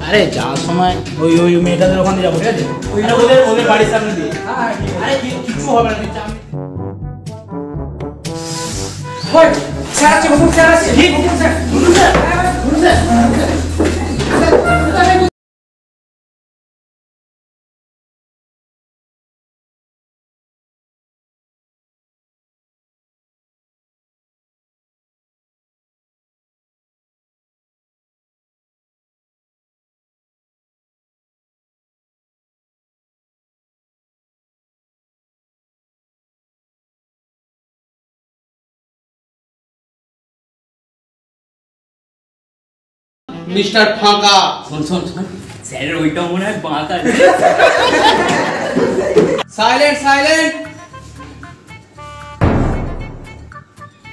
আরে যাওয়ার সময় ওই ওই মেয়েটাদের ওখানে যাবো, ঠিক আছে? ওদের বাড়ির সামনে দিয়ে। আরে কিছু হবে না, স্যার আছে, বলুন স্যার আছে, ঠিক বলুন স্যার, বলুন স্যার, বলুন স্যার। মিস্টার ফাঁকা, শোন শোন শোন, স্যারের ওইটা মনে হয় বাঁকা। Silent silent.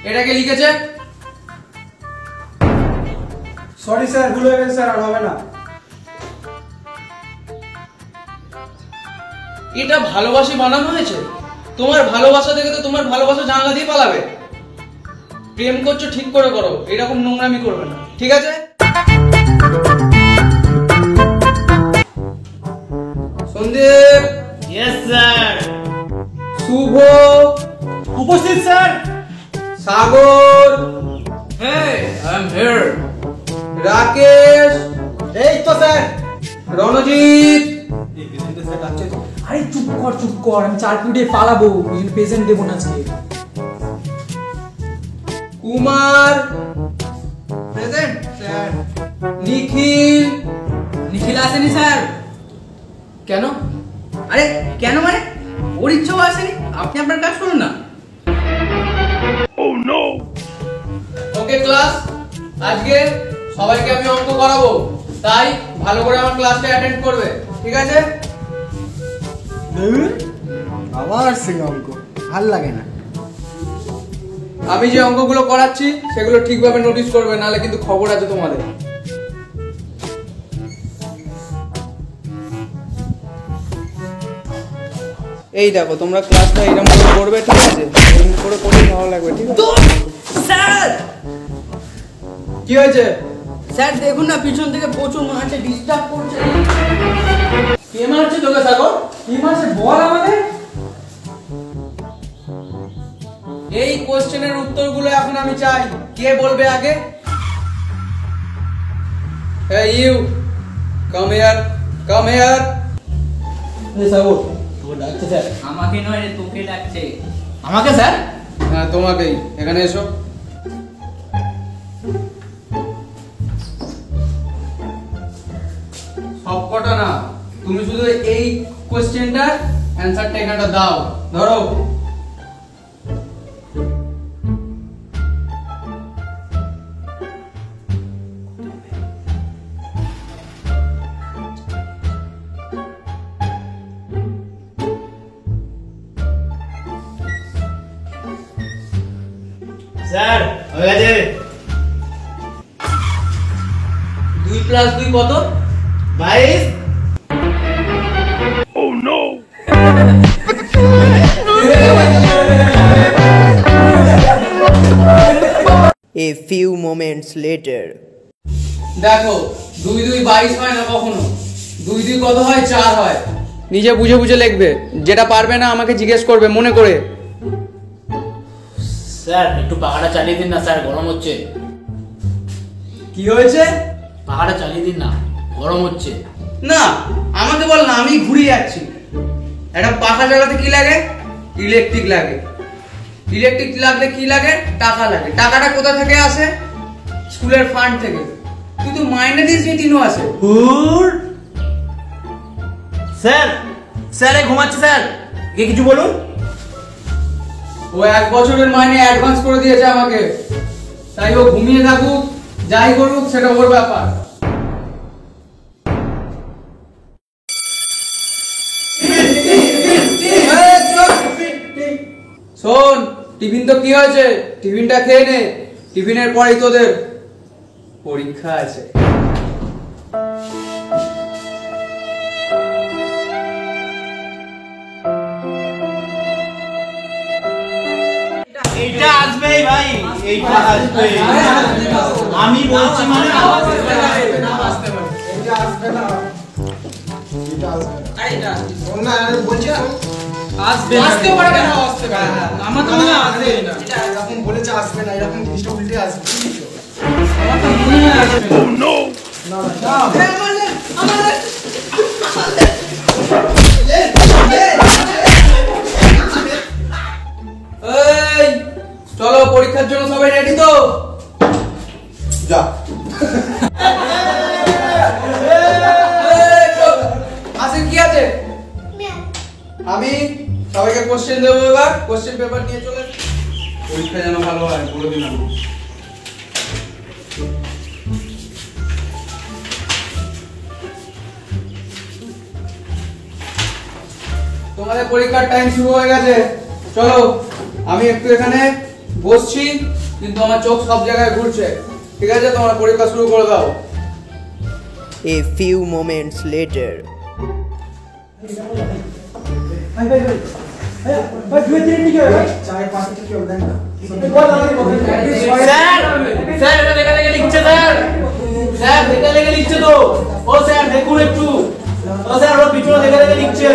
এটাকে লিখেছে? সরি স্যার, ভুল হয়ে গেছে স্যার, আর হবে না। এটা ভালোবাসি বানানো হয়েছে? তোমার ভালোবাসা দেখে তো তোমার ভালোবাসা জানলা দিয়ে পালাবে। প্রেম করছো ঠিক করে করো, এরকম নোংরামি করবে না, ঠিক আছে? সন্দীপ। Yes sir. শুভ উপস্থিত sir. Sagar. Hey, I am here. Rakesh. এই তো স্যার। রণজিৎ। আরে চুপ কর, আমি 4 পিরিয়ডে পালাবো, প্রেজেন্ট দেবো না আজকে। কুমার। Present sir. নিখিল। নিখিল আসেনি স্যার। কেন? আরে কেন মানে? ওর ইচ্ছাও আসেনি, আপনি আপনার কাজ করুন না। ওকে ক্লাস, আজকে সবাইকে আমি অঙ্ক করাবো, তাই ভালো করে আমার ক্লাসটা অ্যাটেন্ড করবে, ঠিক আছে? আবার সেই অঙ্ক ভাল লাগে না। আমি যে অঙ্কগুলো করাচ্ছি সেগুলো ঠিকভাবে নোটিস করবে, নাহলে কিন্তু খবর আছে তোমাদের। এই দেখো, তোমরা ক্লাসটা এরকম করে করবে, ঠিক আছে? এরকম করে করলে ভালো লাগবে, ঠিক আছে? স্যার, কি হয়েছে? স্যার দেখুন না, পিছন থেকে প্রচুর মনে হচ্ছে ডিস্টার্ব করছে। কে মারছে তোকে সাগর? কি মাসে বল আমাদের? এই কোশ্চেনের উত্তরগুলো এখন আমি চাই। কে বলবে আগে? Hey you, come here, come here. এই সাগর, তোকে ডাকছে স্যার। আমাকে নয় রে, তোকে ডাকছে। আমাকে স্যার? হ্যাঁ তোমাকেই, এখানে এসো। সবকটা না, তুমি শুধু এই কোশ্চেনটার অ্যানসারটা এখানটা দাও। ধরো। স্যার হয়ে গেছে। 2 + 2 কত? 22। Oh no! A few moments later. দেখো, 2 × 2 = 22 হয় না কখনো। 2 × 2 কত হয়? 4 হয়। নিজে বুঝে বুঝে লিখবে, যেটা পারবে না আমাকে জিজ্ঞেস করবে মনে করে। স্যার একটু পাখাটা চালিয়ে দিন না স্যার, গরম হচ্ছে। কি হয়েছে? পাখাটা চালিয়ে দিন না, গরম হচ্ছে। না, আমাকে বল না, আমি ঘুরে যাচ্ছি। একটা পাখা চালাতে কি লাগে? ইলেকট্রিক লাগে। ইলেকট্রিক লাগলে কি লাগে? টাকা লাগে। টাকাটা কোথা থেকে আসে? স্কুলের ফান্ড থেকে। তুই তো মাইনে দিস নি 3 মাসে। স্যার, স্যার ঘুমাচ্ছে স্যার, কে কিছু বলুন। ও 1 বছরের মাইনে অ্যাডভান্স করে দিয়েছে আমাকে, তাই ও ঘুমিয়ে থাকুক, যাই করুক সেটা ওর ব্যাপার। শোন, টিফিন তো কি হয়েছে? টিফিনটা খেয়ে নে, টিফিনের পরেই তোদের পরীক্ষা আছে। এইটা আসবেই ভাই, এইটা আসবে। আমি বলছি মানে না বলছি আসবে আসতে পারে কেন আসতে পারে আমার তো মনে হয় আসবে না এটা এরকম বলেছে আসবে না এরকম জিনিসটা উল্টে আসবে আমার তো মনে হয় আসবে না এই চলো পরীক্ষার জন্য সবাই রেডি তো যা আসে কি আছে আমি সবাইকে কোশ্চেন দেবো এবার কোশ্চেন পেপার নিয়ে চলে পরীক্ষা যেন ভালো হয় বলে দিলাম তোমাদের পরীক্ষার টাইম শুরু হয়ে গেছে চলো আমি একটু এখানে বসছি কিন্তু আমার চোখ সব জায়গায় ঘুরছে ঠিক আছে তোমরা পরীক্ষা শুরু করে দাও A few moments later. Sir sir এটা লেখা লেখা লিখছে স্যার স্যার লেখা লেখা লিখছে তো ও স্যার দেখুন একটু ও স্যার ওর পিছনে লেখা লেখা লিখছে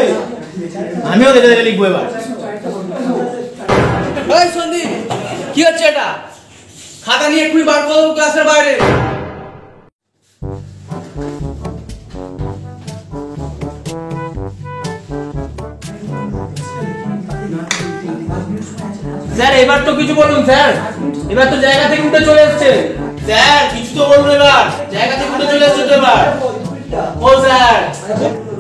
আমিও লেখা লেখা লিখবো এবার এই সন্দীপ কি হচ্ছে এটা খাতা নিয়ে এক্ষুনি বার করো ক্লাসের বাইরে স্যার এবার তো কিছু বলুন স্যার এবার তো জায়গা থেকে উঠে চলে এসেছে স্যার কিছু তো বলুন এবার জায়গা থেকে উঠে চলে এসেছে তো এবার ও স্যার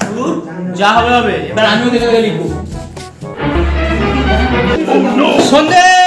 ধুর, যা হবে হবে এবার আমিও দেখে লিখবো সন্দীপ